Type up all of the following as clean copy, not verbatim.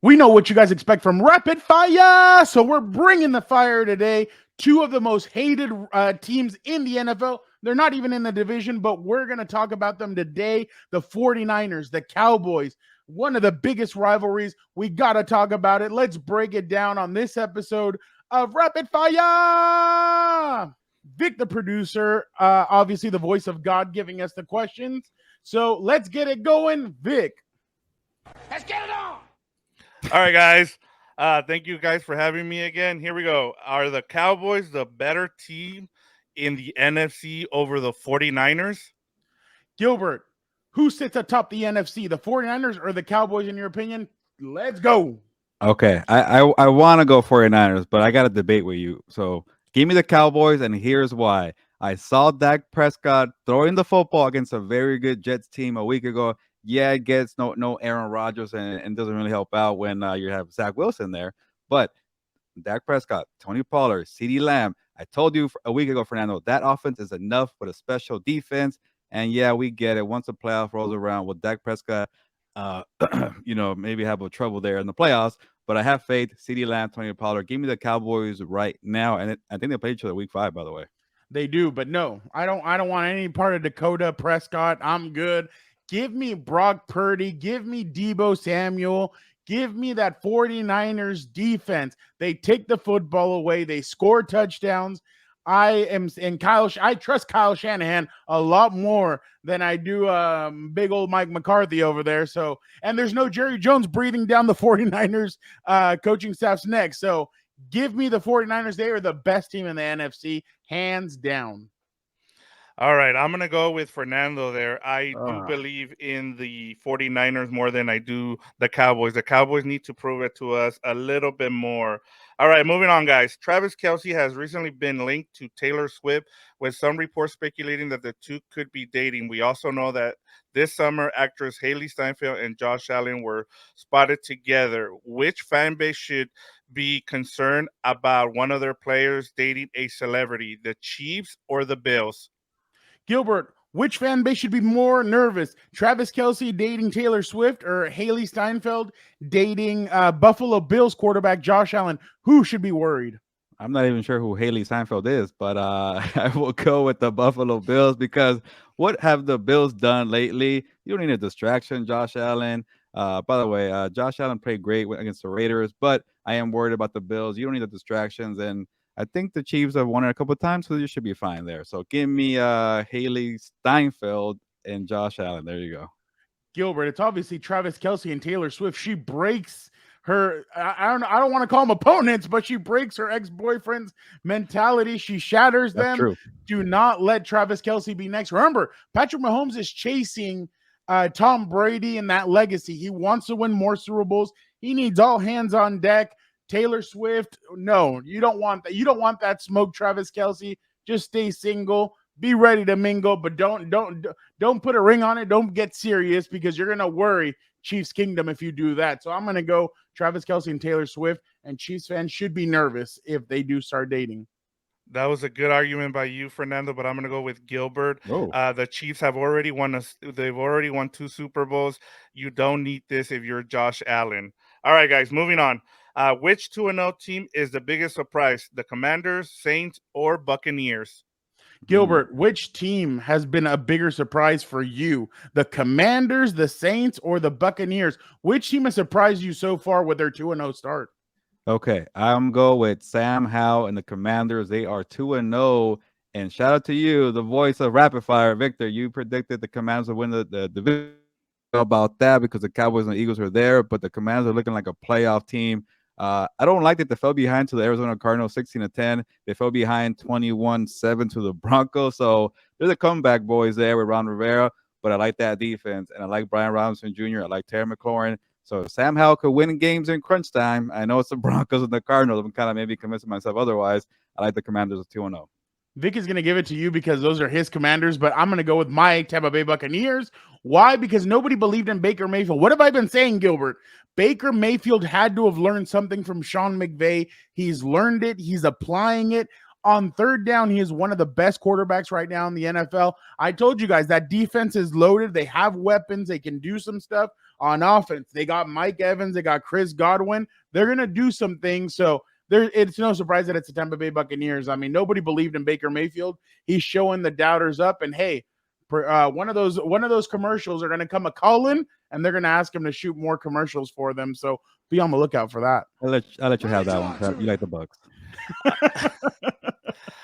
We know what you guys expect from Rapid Fire, so we're bringing the fire today. Two of the most hated teams in the NFL. They're not even in the division, but we're going to talk about them today. The 49ers, the Cowboys, one of the biggest rivalries. We got to talk about it. Let's break it down on this episode of Rapid Fire. Vic, the producer, obviously the voice of God, giving us the questions. So let's get it going. Vic. Let's get it on. All right, guys. Thank you guys for having me again. Here we go. Are the Cowboys the better team in the NFC over the 49ers? Gilbert, who sits atop the NFC, the 49ers or the Cowboys, in your opinion? Let's go. Okay, I want to go 49ers, but I got to debate with you. So give me the Cowboys, and here's why. I saw Dak Prescott throwing the football against a very good Jets team a week ago. Yeah, it gets no Aaron Rodgers and doesn't really help out when you have Zach Wilson there. But Dak Prescott, Tony Pollard, CeeDee Lamb, I told you a week ago, Fernando, that offense is enough with a special defense. And yeah, we get it. Once the playoff rolls around, with Dak Prescott, maybe have a trouble there in the playoffs. But I have faith. CeeDee Lamb, Tony Pollard, give me the Cowboys right now. And I think they play each other week 5, by the way. They do, but no, I don't want any part of Dakota Prescott. I'm good. Give me Brock Purdy. Give me Deebo Samuel. Give me that 49ers defense. They take the football away. They score touchdowns. I trust Kyle Shanahan a lot more than I do big old Mike McCarthy over there. So, and there's no Jerry Jones breathing down the 49ers coaching staff's neck. So give me the 49ers. They are the best team in the NFC, hands down. All right, I'm going to go with Fernando there. I do believe in the 49ers more than I do the Cowboys. The Cowboys need to prove it to us a little bit more. All right, moving on, guys. Travis Kelce has recently been linked to Taylor Swift, with some reports speculating that the two could be dating. We also know that this summer, actress Haley Steinfeld and Josh Allen were spotted together. Which fan base should be concerned about one of their players dating a celebrity, the Chiefs or the Bills? Gilbert, which fan base should be more nervous? Travis Kelce dating Taylor Swift or Haley Steinfeld dating Buffalo Bills quarterback Josh Allen? Who should be worried? I'm not even sure who Haley Steinfeld is, but I will go with the Buffalo Bills, because what have the Bills done lately? You don't need a distraction, Josh Allen. By the way, Josh Allen played great against the Raiders, but I am worried about the Bills. You don't need the distractions, and I think the Chiefs have won it a couple of times, so you should be fine there. So give me Haley Steinfeld and Josh Allen. There you go. Gilbert, it's obviously Travis Kelce and Taylor Swift. She breaks her, I don't want to call them opponents, but she breaks her ex-boyfriend's mentality. She shatters them. True. Do not let Travis Kelce be next. Remember, Patrick Mahomes is chasing Tom Brady and that legacy. He wants to win more Super Bowls. He needs all hands on deck. Taylor Swift, no, you don't want that. You don't want that smoke, Travis Kelce. Just stay single. Be ready to mingle, but don't put a ring on it. Don't get serious, because you're gonna worry Chiefs Kingdom if you do that. So I'm gonna go Travis Kelce and Taylor Swift, and Chiefs fans should be nervous if they do start dating. That was a good argument by you, Fernando, but I'm going to go with Gilbert. The Chiefs have already they've already won 2 Super Bowls. You don't need this if you're Josh Allen. All right, guys, moving on. Which 2-0 team is the biggest surprise? The Commanders, Saints, or Buccaneers? Gilbert, which team has been a bigger surprise for you? The Commanders, the Saints, or the Buccaneers? Which team has surprised you so far with their 2-0 start? Okay, I'm going with Sam Howell and the Commanders. They are 2-0. And shout out to you, the voice of Rapid Fire, Victor. You predicted the Commanders would win the division. About that, because the Cowboys and the Eagles are there, but the Commanders are looking like a playoff team. I don't like that they fell behind to the Arizona Cardinals 16-10. They fell behind 21-7 to the Broncos. So there's a comeback, boys, there with Ron Rivera. But I like that defense, and I like Brian Robinson Jr. I like Terry McLaurin. So if Sam Howell could win games in crunch time, I know it's the Broncos and the Cardinals. I'm kind of maybe convincing myself otherwise. I like the Commanders at 2-0. Vic is going to give it to you because those are his Commanders, but I'm going to go with my Tampa Bay Buccaneers. Why? Because nobody believed in Baker Mayfield. What have I been saying, Gilbert? Baker Mayfield had to have learned something from Sean McVay. He's learned it. He's applying it. On third down, he is one of the best quarterbacks right now in the NFL. I told you guys that defense is loaded. They have weapons. They can do some stuff on offense. They got Mike Evans. They got Chris Godwin. They're going to do some things. So it's no surprise that it's the Tampa Bay Buccaneers. I mean, nobody believed in Baker Mayfield. He's showing the doubters up. And hey, one of those commercials are going to come a call-in, and they're going to ask him to shoot more commercials for them. So be on the lookout for that. I'll let you have that one. You like the Bucks.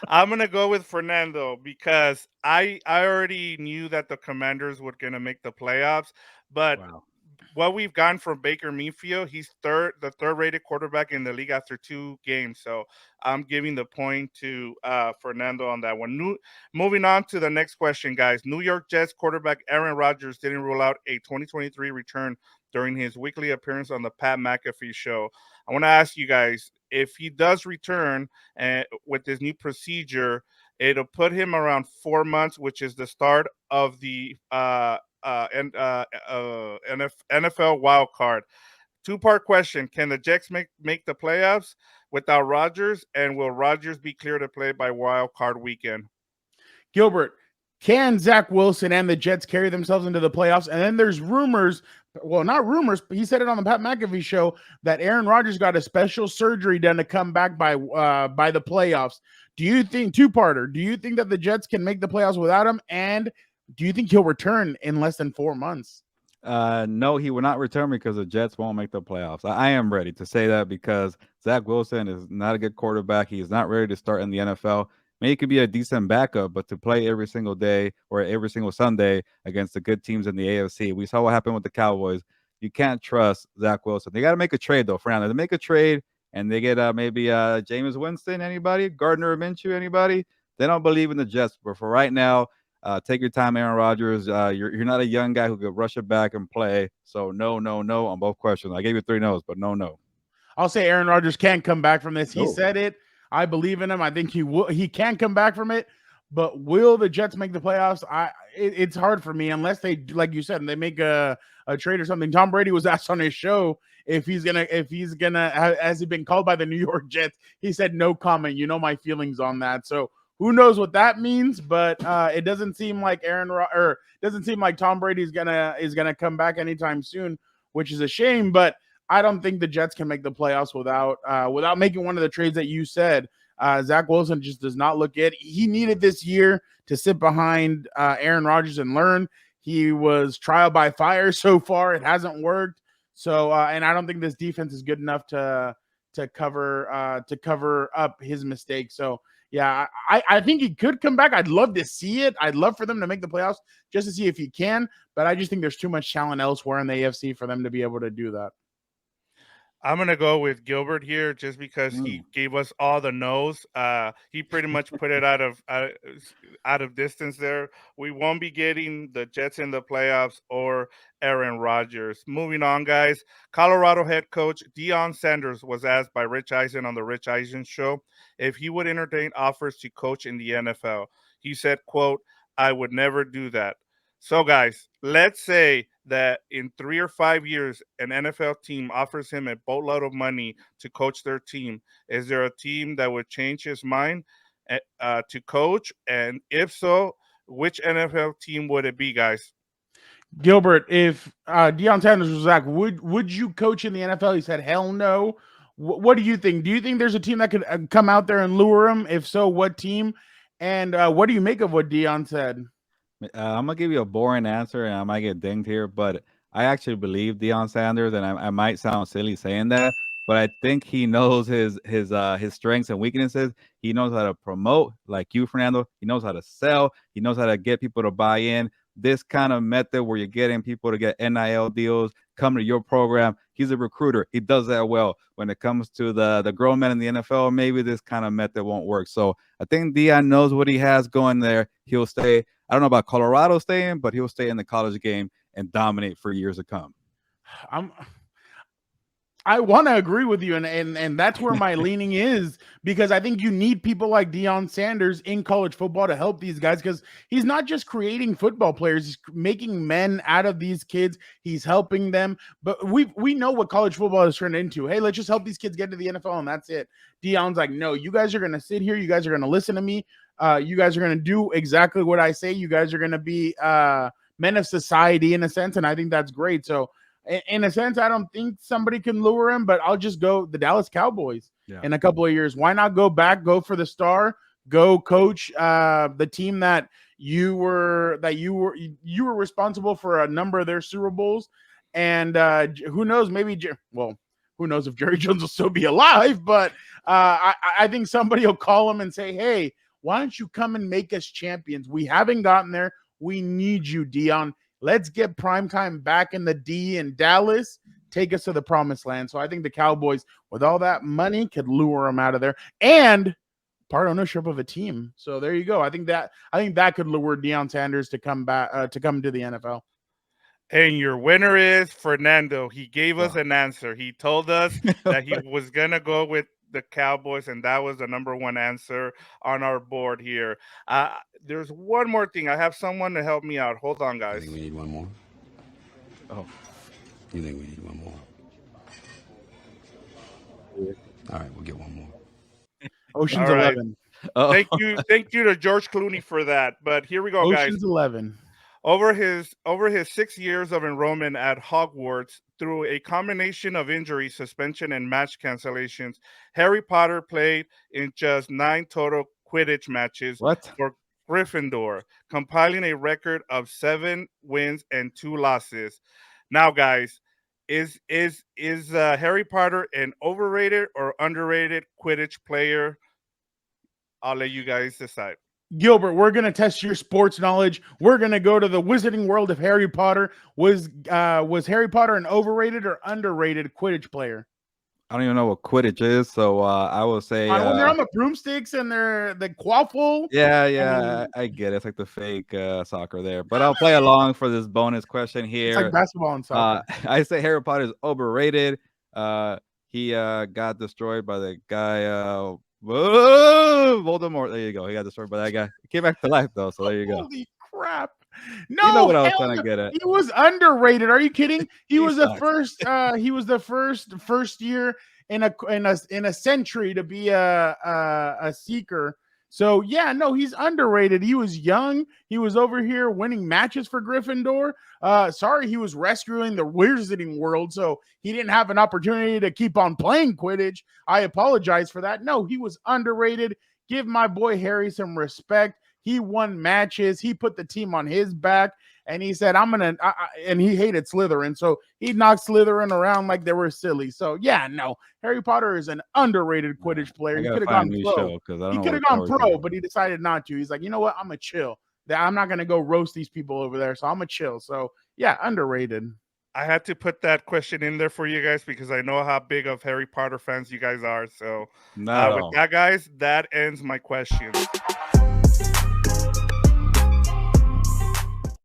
I'm gonna go with Fernando because I already knew that the Commanders were gonna make the playoffs, but what we've gotten from Baker Mayfield, he's the third rated quarterback in the league after 2 games. So I'm giving the point to Fernando on that one. Moving on to the next question, guys. New York Jets quarterback Aaron Rodgers didn't rule out a 2023 return during his weekly appearance on the Pat McAfee show. I want to ask you guys, if he does return with this new procedure, it'll put him around 4 months, which is the start of the NFL wild card. 2-part question: can the Jets make the playoffs without Rodgers, and will Rodgers be clear to play by wild card weekend? Gilbert, can Zach Wilson and the Jets carry themselves into the playoffs? And then there's rumors, well, not rumors, but he said it on the Pat McAfee show that Aaron Rodgers got a special surgery done to come back by the playoffs. Do you think, 2-parter, do you think that the Jets can make the playoffs without him? And do you think he'll return in less than 4 months? No, he will not return because the Jets won't make the playoffs. I am ready to say that because Zach Wilson is not a good quarterback. He is not ready to start in the NFL. Maybe he could be a decent backup, but to play every single day or every single Sunday against the good teams in the AFC, we saw what happened with the Cowboys. You can't trust Zach Wilson. They got to make a trade, though, Fernando. They make a trade, and they get maybe Jameis Winston, anybody? Gardner Minshew, anybody? They don't believe in the Jets. But for right now, take your time, Aaron Rodgers. You're not a young guy who could rush it back and play. So no on both questions. I gave you 3 no's, but no. I'll say Aaron Rodgers can't come back from this. He said it. I believe in him. I think he will. He can come back from it. But will the Jets make the playoffs? It's hard for me unless they, like you said, they make a trade or something. Tom Brady was asked on his show if he's gonna has he been called by the New York Jets? He said no comment. You know my feelings on that. So who knows what that means? But it doesn't seem like doesn't seem like Tom Brady is gonna come back anytime soon, which is a shame. But I don't think the Jets can make the playoffs without making one of the trades that you said. Zach Wilson just does not look it. He needed this year to sit behind Aaron Rodgers and learn. He was trial by fire so far. It hasn't worked. So, and I don't think this defense is good enough to cover up his mistakes. So, yeah, I think he could come back. I'd love to see it. I'd love for them to make the playoffs just to see if he can. But I just think there's too much talent elsewhere in the AFC for them to be able to do that. I'm going to go with Gilbert here just because he gave us all the no's. He pretty much put it out of distance there. We won't be getting the Jets in the playoffs or Aaron Rodgers. Moving on, guys. Colorado head coach Deion Sanders was asked by Rich Eisen on the Rich Eisen show if he would entertain offers to coach in the NFL. He said, quote, "I would never do that." So, guys, let's say that in 3 or 5 years, an NFL team offers him a boatload of money to coach their team. Is there a team that would change his mind to coach? And if so, which NFL team would it be, guys? Gilbert, if Deion Sanders was like, would you coach in the NFL? He said, hell no. What do you think? Do you think there's a team that could come out there and lure him? If so, what team? And what do you make of what Deion said? I'm gonna give you a boring answer, and I might get dinged here, but I actually believe Deion Sanders, and I might sound silly saying that, but I think he knows his strengths and weaknesses. He knows how to promote, like you, Fernando. He knows how to sell. He knows how to get people to buy in. This kind of method where you're getting people to get NIL deals, come to your program. He's a recruiter. He does that well. When it comes to the grown men in the NFL, maybe this kind of method won't work. So I think Deion knows what he has going there. He'll stay. I don't know about Colorado staying, but he'll stay in the college game and dominate for years to come. I want to agree with you, and that's where my leaning is, because I think you need people like Deion Sanders in college football to help these guys, because he's not just creating football players, he's making men out of these kids. He's helping them, but we know what college football has turned into. Hey, let's just help these kids get to the NFL, and that's it. Deion's like, no, you guys are going to sit here. You guys are going to listen to me. You guys are going to do exactly what I say. You guys are going to be men of society in a sense, and I think that's great. So in a sense, I don't think somebody can lure him, but I'll just go the Dallas Cowboys in a couple of years. Why not go back, go for the star, go coach the team that you were responsible for a number of their Super Bowls, and who knows, maybe who knows if Jerry Jones will still be alive, but I think somebody will call him and say, hey, why don't you come and make us champions? We haven't gotten there. We need you, Deion. Let's get primetime back in the D in Dallas. Take us to the promised land. So I think the Cowboys, with all that money, could lure them out of there and part ownership of a team. So there you go. I think that could lure Deion Sanders to come back to come to the NFL. And your winner is Fernando. He gave us an answer. He told us that he was gonna go with the Cowboys, and that was the number one answer on our board here. There's one more thing. I have someone to help me out. Hold on, guys. You think we need one more? Oh, You think we need one more? All right, we'll get one more. Ocean's All right. 11. Thank you to George Clooney for that. But here we go, guys. Ocean's 11. Over his 6 years of enrollment at Hogwarts, through a combination of injuries, suspension, and match cancellations, Harry Potter played in just 9 total Quidditch matches for Gryffindor, compiling a record of 7 wins and 2 losses. Now, guys, is Harry Potter an overrated or underrated Quidditch player? I'll let you guys decide. Gilbert, we're going to test your sports knowledge. We're going to go to the wizarding world of Harry Potter. Was Harry Potter an overrated or underrated Quidditch player? I don't even know what Quidditch is, so I will say when they're on the broomsticks and they're the quaffle. Yeah, I get it. It's like the fake soccer there, but I'll play along for this bonus question here. It's like basketball and soccer. I say Harry Potter is overrated. He got destroyed by the guy. Voldemort. There you go. He got destroyed by that guy. He came back to life though, so there you go. Holy crap! No, you know what I was trying to get at. He was underrated. Are you kidding? He was the first. He was the first year in a century to be a seeker. So yeah, no, he's underrated. He was young. He was over here winning matches for Gryffindor. Sorry, he was rescuing the wizarding world, so he didn't have an opportunity to keep on playing Quidditch. I apologize for that. No, he was underrated. Give my boy Harry some respect. He won matches. He put the team on his back, and he said, and he hated Slytherin, so he knocked Slytherin around like they were silly. So, yeah, no, Harry Potter is an underrated Quidditch player. He could have gone pro. He could have gone pro, but he decided not to. He's like, you know what? I'm going to chill. I'm not going to go roast these people over there, so I'm going to chill. So, yeah, underrated. I had to put that question in there for you guys because I know how big of Harry Potter fans you guys are. So, with that, guys, that ends my questions.